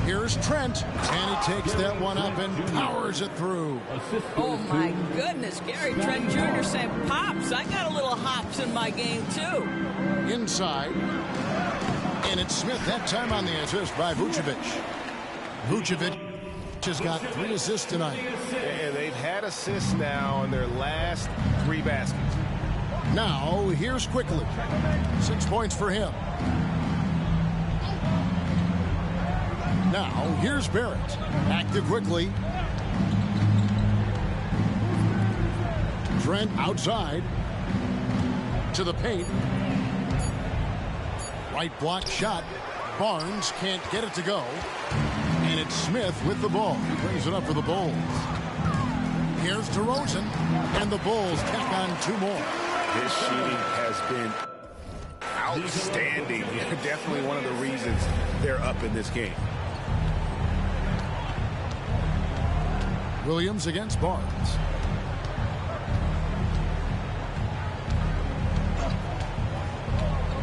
Here's Trent, and he takes that one up and powers it through. Oh, my goodness. Gary Trent Jr. saying, Pops, I got a little hops in my game, too. Inside. And it's Smith that time on the assist by Vucevic. Vucevic has got 3 assists tonight. And they've had assists now in their last 3 baskets. Now, here's quickly. 6 points for him. Now, here's Barrett. Active quickly. Trent outside. To the paint. Right block shot. Barnes can't get it to go. And it's Smith with the ball. He brings it up for the Bulls. Here's DeRozan. And the Bulls tack on 2 more. His shooting has been outstanding. Definitely one of the reasons they're up in this game. Williams against Barnes.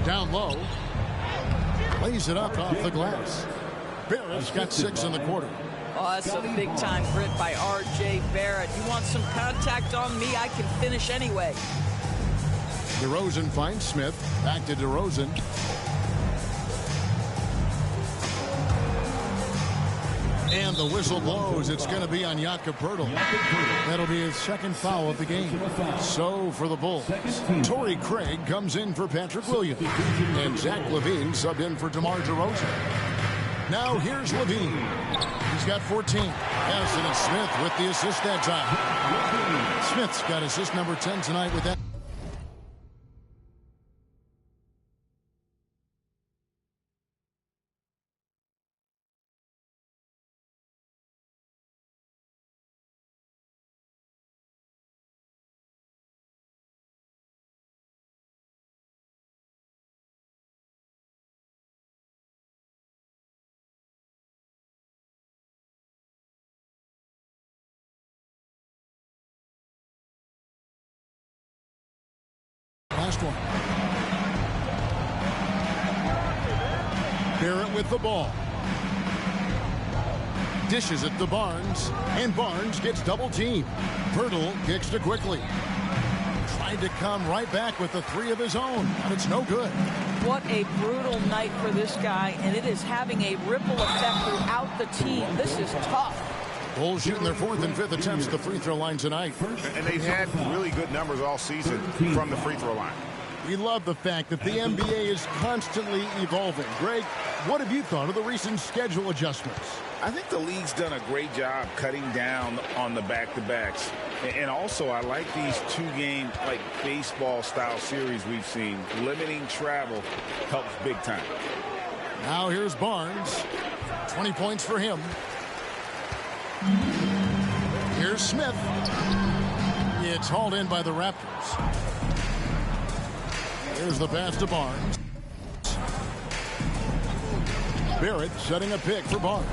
Down low. Lays it up off the glass. Barrett's got 6 in the quarter. Oh, that's a big-time grit by R.J. Barrett. You want some contact on me, I can finish anyway. DeRozan finds Smith. Back to DeRozan. And the whistle blows. It's going to be on Jakob Poeltl. That'll be his 2nd foul of the game. So for the Bulls, Torrey Craig comes in for Patrick Williams. And Zach LaVine subbed in for DeMar DeRozan. Now here's LaVine. He's got 14. Harrison and Smith with the assist that time. Smith's got assist number 10 tonight with that. Last one. Barrett with the ball. Dishes it to Barnes. And Barnes gets double teamed. Poeltl kicks to quickly. Tried to come right back with the 3 of his own, but it's no good. What a brutal night for this guy, and it is having a ripple effect throughout the team. This is tough. Bulls shooting their 4th and 5th attempts at the free throw line tonight. And they've had really good numbers all season from the free throw line. We love the fact that the NBA is constantly evolving. Greg, what have you thought of the recent schedule adjustments? I think the league's done a great job cutting down on the back-to-backs. And also, I like these 2-game, like, baseball-style series we've seen. Limiting travel helps big time. Now here's Barnes. 20 points for him. Here's Smith. It's hauled in by the Raptors. Here's the pass to Barnes. Barrett setting a pick for Barnes.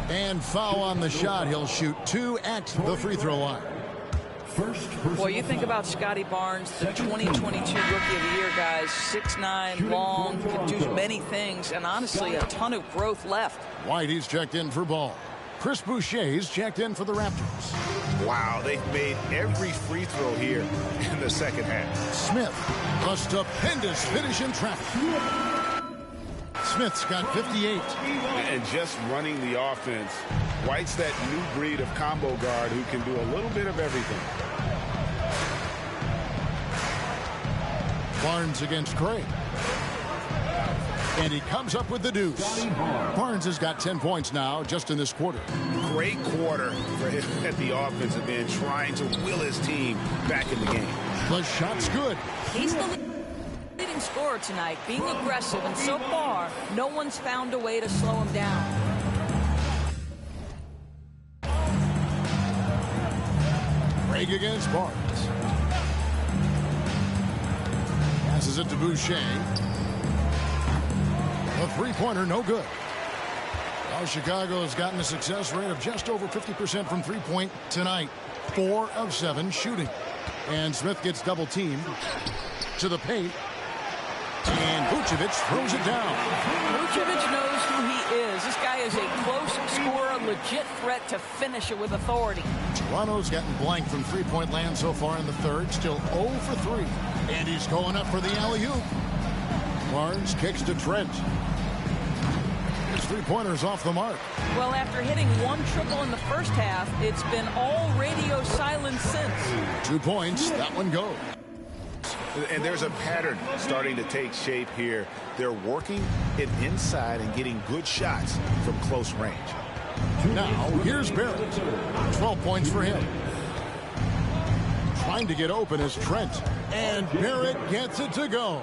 And foul on the shot. He'll shoot 2 at the free throw line. Boy, you think about Scotty Barnes, the 2022 Rookie of the Year, guys. 6'9", long, can do many things, and honestly, a ton of growth left. Whitey's checked in for ball. Chris Boucher's checked in for the Raptors. Wow, they've made every free throw here in the second half. Smith, a stupendous finish in traffic. Smith's got 58. And just running the offense, White's that new breed of combo guard who can do a little bit of everything. Barnes against Craig. And he comes up with the deuce. Barnes has got 10 points now just in this quarter. Great quarter for him at the offensive end, trying to will his team back in the game. The shot's good. He's the leading scorer tonight, being aggressive, and so far, no one's found a way to slow him down. Break against Barnes. Passes it to Boucher. A three-pointer, no good. Well, Chicago has gotten a success rate of just over 50% from three-point tonight. 4 of 7 shooting. And Smith gets double-teamed to the paint. And Vucevic throws it down. Vucevic knows who he is. This guy is a close scorer, legit threat to finish it with authority. Toronto's gotten blank from three-point land so far in the third. Still 0 for 3. And he's going up for the alley-oop. Barnes kicks to Trent. His three-pointer's off the mark. Well, after hitting 1 triple in the first half, it's been all radio silence since. 2 points. That one goes. And there's a pattern starting to take shape here. They're working it inside and getting good shots from close range. Now, here's Barrett. 12 points for him. Trying to get open is Trent. And Barrett gets it to go.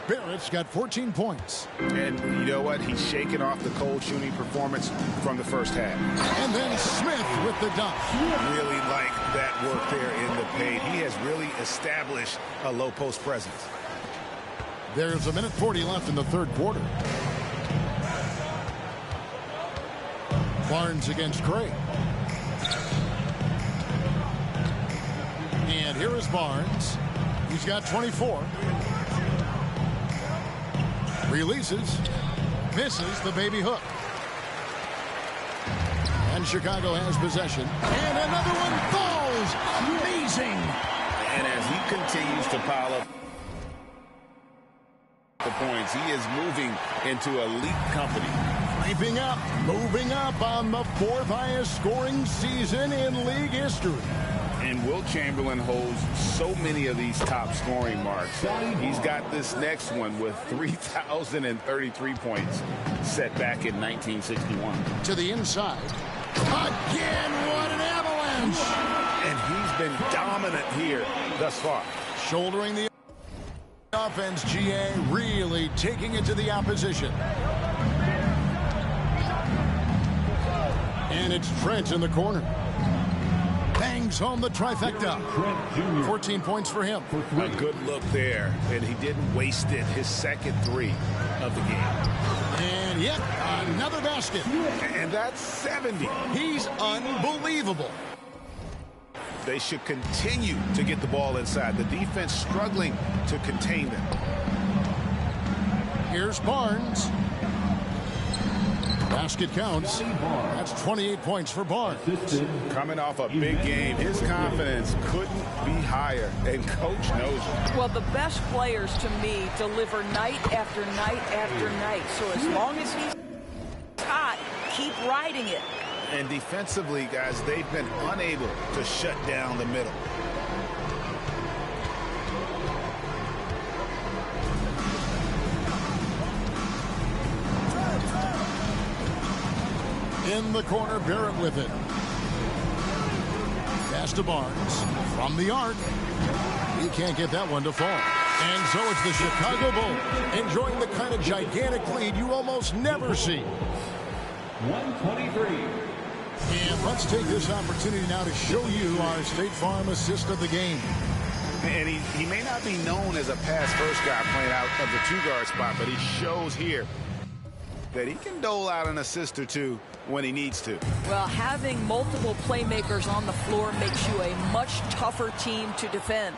Barrett's got 14 points. And you know what? He's shaking off the cold shooting performance from the first half. And then Smith with the dunk. Really like that work there in the paint. He has really established a low post presence. There's 1:40 left in the third quarter. Barnes against Craig. And here is Barnes. He's got 24. Releases. Misses the baby hook. And Chicago has possession. And another one falls. Amazing. And as he continues to pile up the points, he is moving into elite company. Creeping up, moving up on the 4th highest scoring season in league history. And Wilt Chamberlain holds so many of these top scoring marks. He's got this next one with 3,033 points set back in 1961. To the inside. Again, what an avalanche! And he's been dominant here thus far. Shouldering the offense, GA really taking it to the opposition. And it's Trent in the corner. Bangs home the trifecta. 14 points for him. A good look there, and he didn't waste it. His second 3 of the game. And yet another basket. And that's 70. He's unbelievable. They should continue to get the ball inside. The defense struggling to contain them. Here's Barnes. Basket counts. That's 28 points for Barnes. Coming off a big game, his confidence couldn't be higher, and coach knows it. Well, the best players to me deliver night after night after night. So as long as he's hot, keep riding it. And defensively, guys, they've been unable to shut down the middle. In the corner, Barrett with it. Pass to Barnes. From the arc. He can't get that one to fall. And so it's the Chicago Bulls enjoying the kind of gigantic lead you almost never see. 123. And let's take this opportunity now to show you our State Farm assist of the game. And he may not be known as a pass-first guy playing out of the 2-guard spot, but he shows here that he can dole out an assist or two when he needs to. Well, having multiple playmakers on the floor makes you a much tougher team to defend.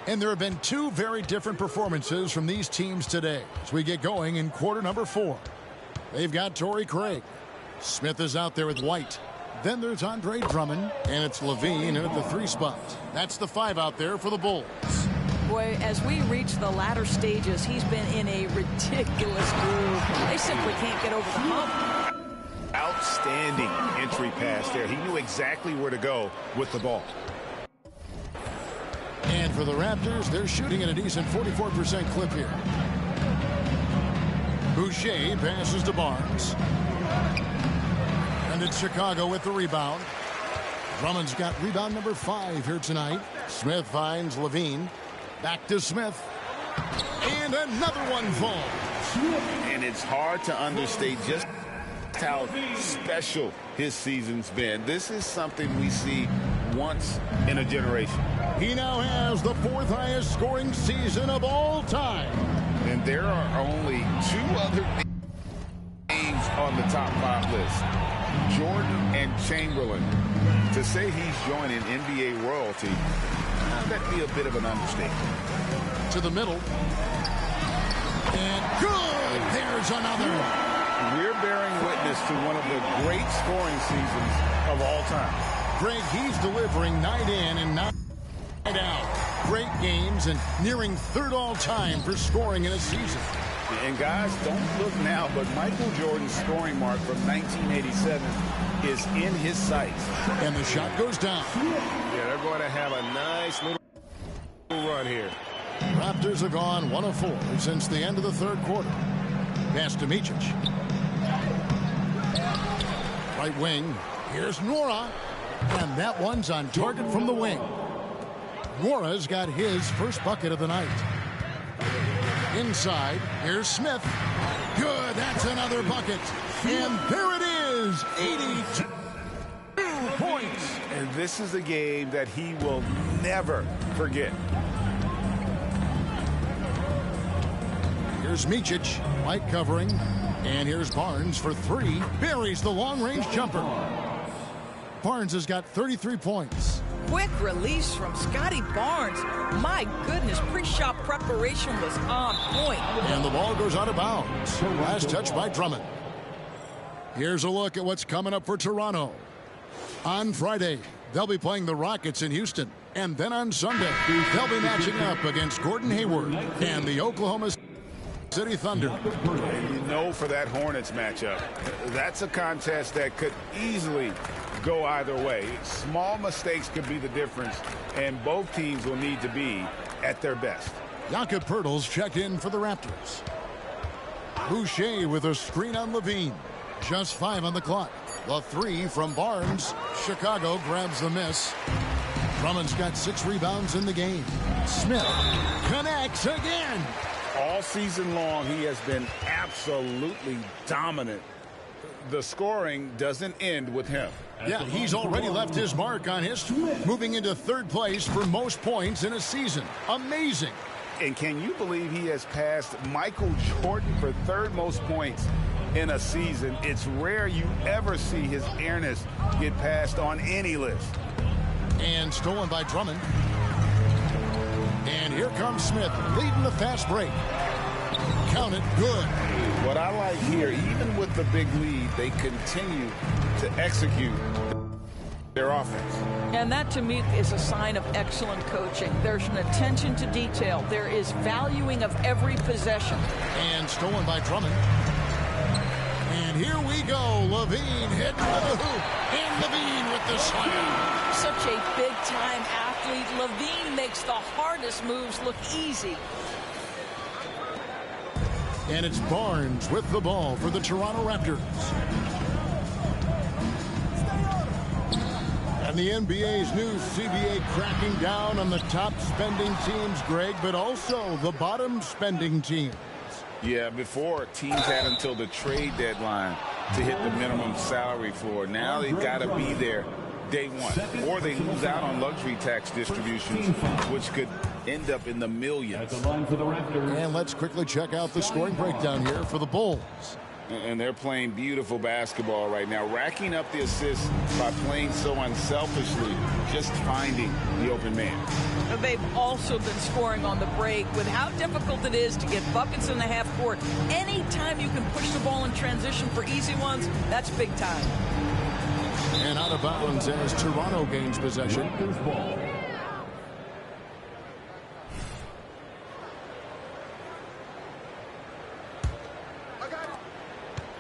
And there have been 2 very different performances from these teams today as we get going in quarter number 4. They've got Torrey Craig. Smith is out there with White. Then there's Andre Drummond, and it's Levine in at the 3 spot. That's the 5 out there for the Bulls. Boy, as we reach the latter stages, he's been in a ridiculous groove. They simply can't get over the hump. Outstanding entry pass there. He knew exactly where to go with the ball. And for the Raptors, they're shooting at a decent 44% clip here. Boucher passes to Barnes. And it's Chicago with the rebound. Drummond's got rebound number 5 here tonight. Smith finds Levine. Back to Smith. And another one falls. And it's hard to understate just how special his season's been. This is something we see once in a generation. He now has the 4th highest scoring season of all time. And there are only 2 other names on the top 5 list. Jordan and Chamberlain. To say he's joining NBA royalty, that'd be a bit of an understatement. To the middle. And good! There's another. We're bearing witness to one of the great scoring seasons of all time. Greg, he's delivering night in and night out. Great games and nearing 3rd all-time for scoring in a season. And guys, don't look now, but Michael Jordan's scoring mark from 1987 is in his sights. And the shot goes down. Yeah, they're going to have a nice little run here. Raptors have gone 1 of 4 since the end of the 3rd quarter. Pass to Micic. Right wing. Here's Nora. And that one's on target from the wing. Nora's got his first bucket of the night. Inside, here's Smith. Good, that's another bucket. And there it is, 82 points. And this is a game that he will never forget. Here's Micic, light covering. And here's Barnes for 3. Buries the long-range jumper. Barnes has got 33 points. Quick release from Scotty Barnes. My goodness, pre-shot preparation was on point. And the ball goes out of bounds. Last touch by Drummond. Here's a look at what's coming up for Toronto. On Friday, they'll be playing the Rockets in Houston. And then on Sunday, they'll be matching up against Gordon Hayward and the Oklahoma City Thunder. And you know, for that Hornets matchup, that's a contest that could easily go either way. Small mistakes could be the difference, and both teams will need to be at their best. Jakob Poeltl's checked in for the Raptors. Boucher with a screen on Levine. Just 5 on the clock. The 3 from Barnes. Chicago grabs the miss. Drummond's got 6 rebounds in the game. Smith connects again. All season long, he has been absolutely dominant. The scoring doesn't end with him. Yeah, he's already left his mark on history, moving into 3rd place for most points in a season. Amazing. And can you believe he has passed Michael Jordan for 3rd most points in a season? It's rare you ever see his airness get passed on any list. And stolen by Drummond. And here comes Smith, leading the fast break. Count it, good. What I like here, even with the big lead, they continue to execute their offense. And that, to me, is a sign of excellent coaching. There's an attention to detail. There is valuing of every possession. And stolen by Drummond. And here we go. Levine hitting with the hoop. And Levine with the slam. Such a big-time athlete. Levine makes the hardest moves look easy. And it's Barnes with the ball for the Toronto Raptors. And the NBA's new CBA cracking down on the top spending teams, Greg, but also the bottom spending teams. Yeah, before teams had until the trade deadline to hit the minimum salary floor. Now they've got to be there day one, or they lose out on luxury tax distributions, which could end up in the millions. And let's quickly check out the scoring breakdown here for the Bulls. And they're playing beautiful basketball right now, racking up the assists by playing so unselfishly, just finding the open man. They've also been scoring on the break with how difficult it is to get buckets in the half court. Anytime you can push the ball in transition for easy ones, that's big time. And out of bounds as Toronto gains possession.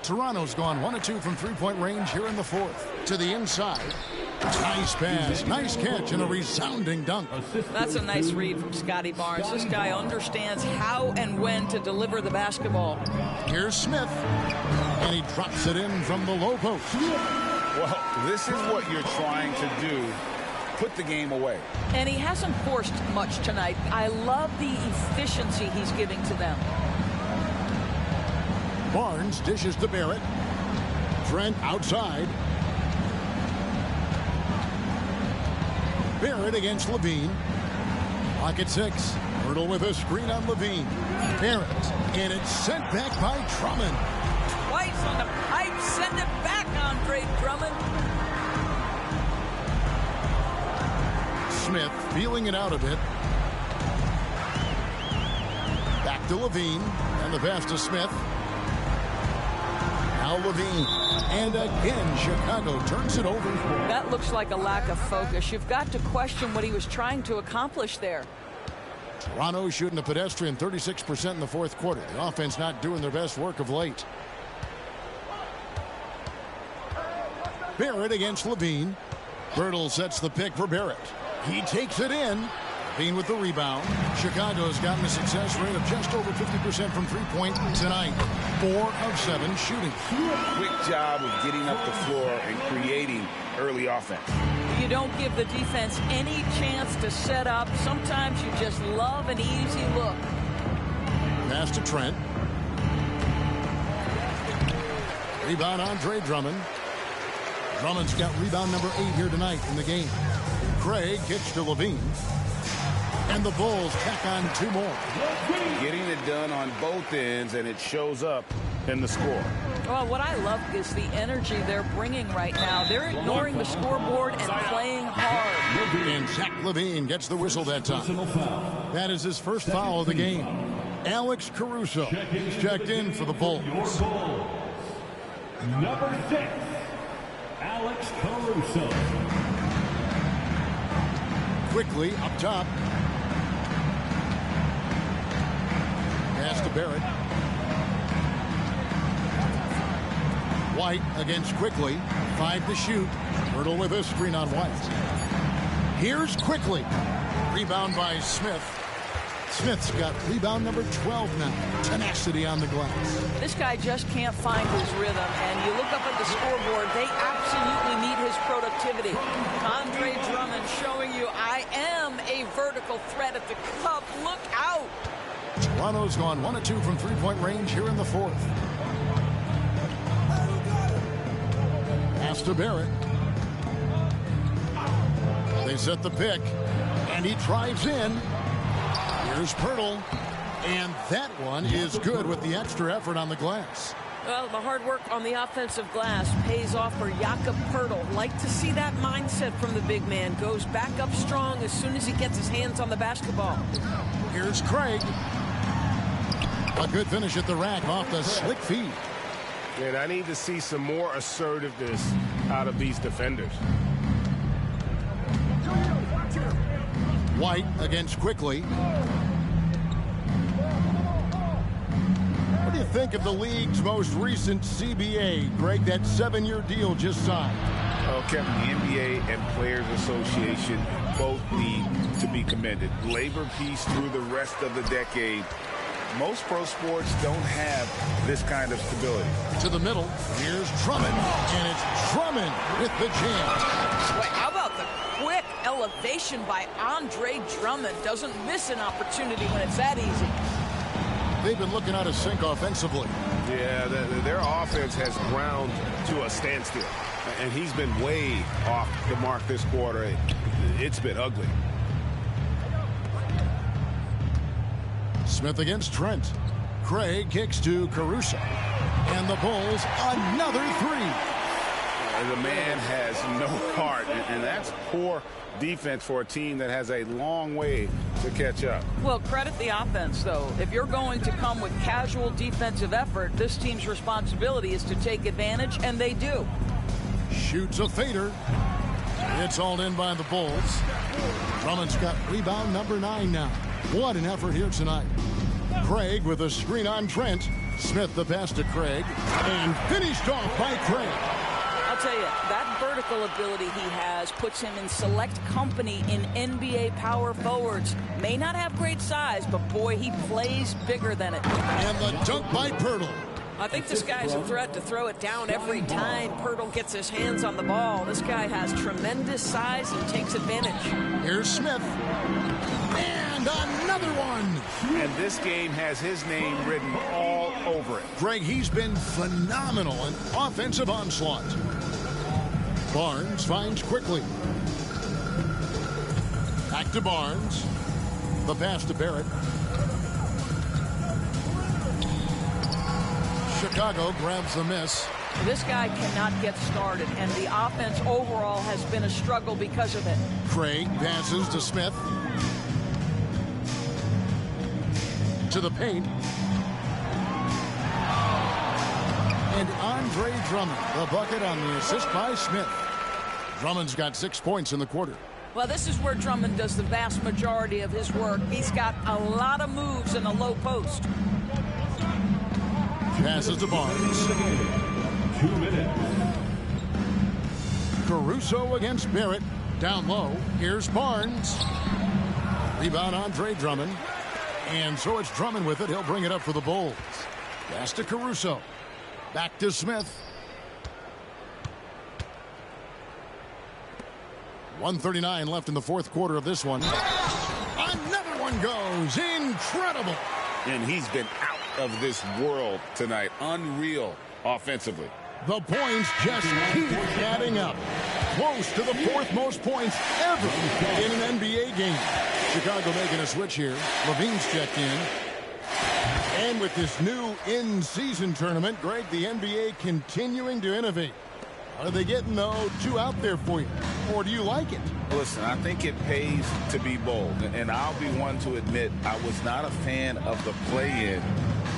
Toronto's gone 1 of 2 from 3-point range here in the 4th. To the inside. Nice pass, nice catch, and a resounding dunk. That's a nice read from Scotty Barnes. This guy understands how and when to deliver the basketball. Here's Smith, and he drops it in from the low post. Well, this is what you're trying to do. Put the game away. And he hasn't forced much tonight. I love the efficiency he's giving to them. Barnes dishes to Barrett. Trent outside. Barrett against Levine. Pocket 6. Hurdle with a screen on Levine. Barrett, and it's sent back by Drummond. Twice on the pipe. Send it back, Andre Drummond. Smith feeling it out a bit. Back to Levine, and the pass to Smith. Now Levine, and again Chicago turns it over. That looks like a lack of focus. You've got to question what he was trying to accomplish there. Toronto shooting a pedestrian 36% in the fourth quarter. The offense not doing their best work of late. Barrett against Levine. Bertle sets the pick for Barrett. He takes it in. Levine with the rebound. Chicago has gotten a success rate of just over 50% from three-point tonight. 4 of 7 shooting. Quick job of getting up the floor and creating early offense. You don't give the defense any chance to set up. Sometimes you just love an easy look. Pass to Trent. Rebound Andre Drummond. Drummond's got rebound number 8 here tonight in the game. Craig kicks to Levine. And the Bulls tack on 2 more. Getting it done on both ends, and it shows up in the score. Well, what I love is the energy they're bringing right now. They're ignoring the scoreboard and playing hard. And Zach Levine gets the whistle that time. That is his first foul of the game. Alex Caruso is checked in for the Bulls. Number 6, Alex Caruso. Quickly up top. Pass to Barrett. White against Quickly. 5 to shoot. Hurdle with a screen on White. Here's Quickly. Rebound by Smith. Smith's got rebound number 12 now. Tenacity on the glass. This guy just can't find his rhythm, and you look up at the scoreboard, they absolutely need his productivity. Andre Drummond showing you, I am a vertical threat at the cup. Look out! Toronto's gone 1 of 2 from three-point range here in the fourth. Pass to Barrett. They set the pick, and he drives in. Here's Pirtle, and that one is good with the extra effort on the glass. Well, the hard work on the offensive glass pays off for Jakob Pirtle. Like to see that mindset from the big man. Goes back up strong as soon as he gets his hands on the basketball. Here's Craig. A good finish at the rack off the slick feed. And I need to see some more assertiveness out of these defenders. White against Quickly. What do you think of the league's most recent CBA, Greg? That 7-year deal just signed. Well, Kevin, the NBA and Players Association both need to be commended. Labor peace through the rest of the decade. Most pro sports don't have this kind of stability. To the middle, here's Drummond, and it's Drummond with the jam. Wait, how about the quick elevation by Andre Drummond? Doesn't miss an opportunity when it's that easy. They've been looking out of sync offensively. Yeah, their offense has ground to a standstill. And he's been way off the mark this quarter. It's been ugly. Smith against Trent. Craig kicks to Caruso. And the Bulls, another 3. The man has no heart, and that's poor defense for a team that has a long way to catch up. Well, credit the offense, though. If you're going to come with casual defensive effort, this team's responsibility is to take advantage, and they do. Shoots a fader. It's all in by the Bulls. Drummond's got rebound number 9 now. What an effort here tonight. Craig with a screen on Trent. Smith the pass to Craig. And finished off by Craig. I'll tell you, that vertical ability he has puts him in select company in NBA power forwards. May not have great size, but boy, he plays bigger than it. And the dunk by Poeltl. I think this guy's a threat to throw it down every time Poeltl gets his hands on the ball. This guy has tremendous size and takes advantage. Here's Smith. And another one. And this game has his name written all over it. Greg, he's been phenomenal in offensive onslaught. Barnes finds quickly. Back to Barnes. The pass to Barrett. Chicago grabs the miss. This guy cannot get started, and the offense overall has been a struggle because of it. Craig passes to Smith. To the paint. And Andre Drummond, the bucket on the assist by Smith. Drummond's got 6 points in the quarter. Well, this is where Drummond does the vast majority of his work. He's got a lot of moves in the low post. Passes to Barnes. 2 minutes. Caruso against Barrett. Down low. Here's Barnes. Rebound Andre Drummond. And so it's Drummond with it. He'll bring it up for the Bulls. Pass to Caruso. Back to Smith. 1:39 left in the fourth quarter of this one. Another one goes. Incredible. And he's been out of this world tonight. Unreal offensively. The points just keep adding up. Close to the fourth most points ever in an NBA game. Chicago making a switch here. Levine's checked in. And with this new in-season tournament, Greg, the NBA continuing to innovate. Are they getting the 2 out there for you? Or do you like it? Listen, I think it pays to be bold. And I'll be one to admit I was not a fan of the play-in.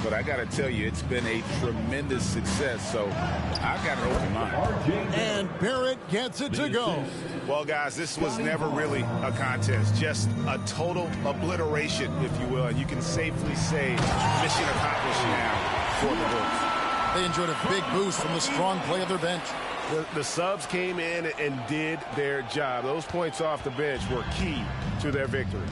But I got to tell you, it's been a tremendous success. So I got an open mind. And Barrett gets it to go. Well, guys, this was never really a contest. Just a total obliteration, if you will. And you can safely say mission accomplished now for the Bulls. They enjoyed a big boost from the strong play of their bench. The subs came in and did their job. Those points off the bench were key to their victory.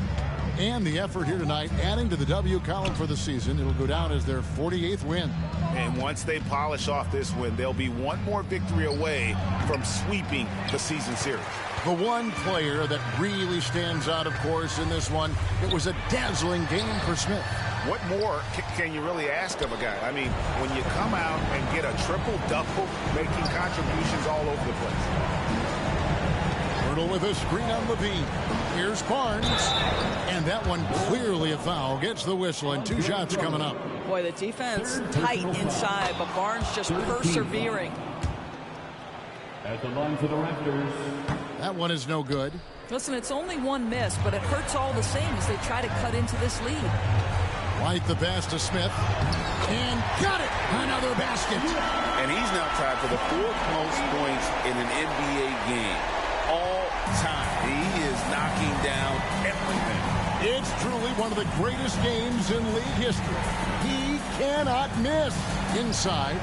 And the effort here tonight, adding to the W column for the season. It'll go down as their 48th win. And once they polish off this win, they'll be one more victory away from sweeping the season series. The one player that really stands out, of course, in this one, it was a dazzling game for Smith. What more can you really ask of a guy? I mean, when you come out and get a triple-double, making contributions all over the place. Poeltl with a screen on Levine. Here's Barnes. And that one clearly a foul. Gets the whistle and 2 shots coming up. Boy, the defense tight inside, but Barnes just persevering. At the line for the Raptors. That one is no good. Listen, it's only 1 miss, but it hurts all the same as they try to cut into this lead. White the pass to Smith. And got it! Another basket. And he's now tied for the 4th most points in an NBA game all time. He is knocking down everything. It's truly one of the greatest games in league history. He cannot miss. Inside.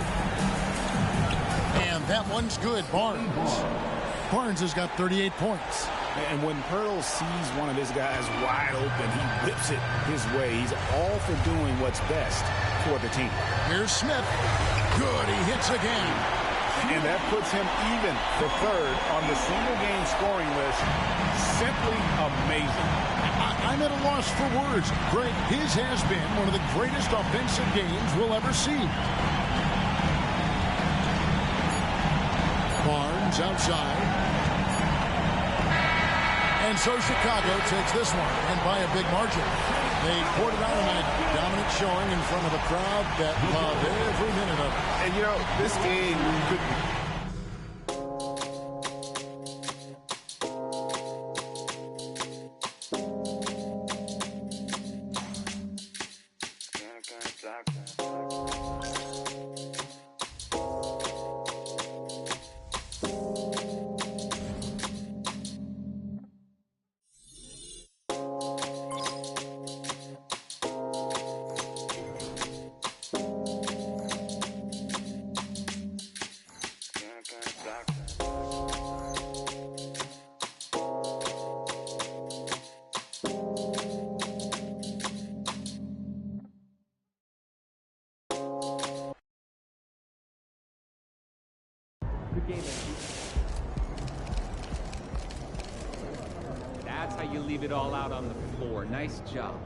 And that one's good. Barnes has got 38 points. And when Poeltl sees one of his guys wide open, he whips it his way. He's all for doing what's best for the team. Here's Smith. Good, he hits again. And that puts him even for 3rd on the single-game scoring list. Simply amazing. I'm at a loss for words. Greg, his has been one of the greatest offensive games we'll ever see. Barnes outside. And so Chicago takes this one, and by a big margin. They poured it out in a dominant showing in front of a crowd that loved every minute of it. And, you know, this game could... game, MP. That's how you leave it all out on the floor. Nice job.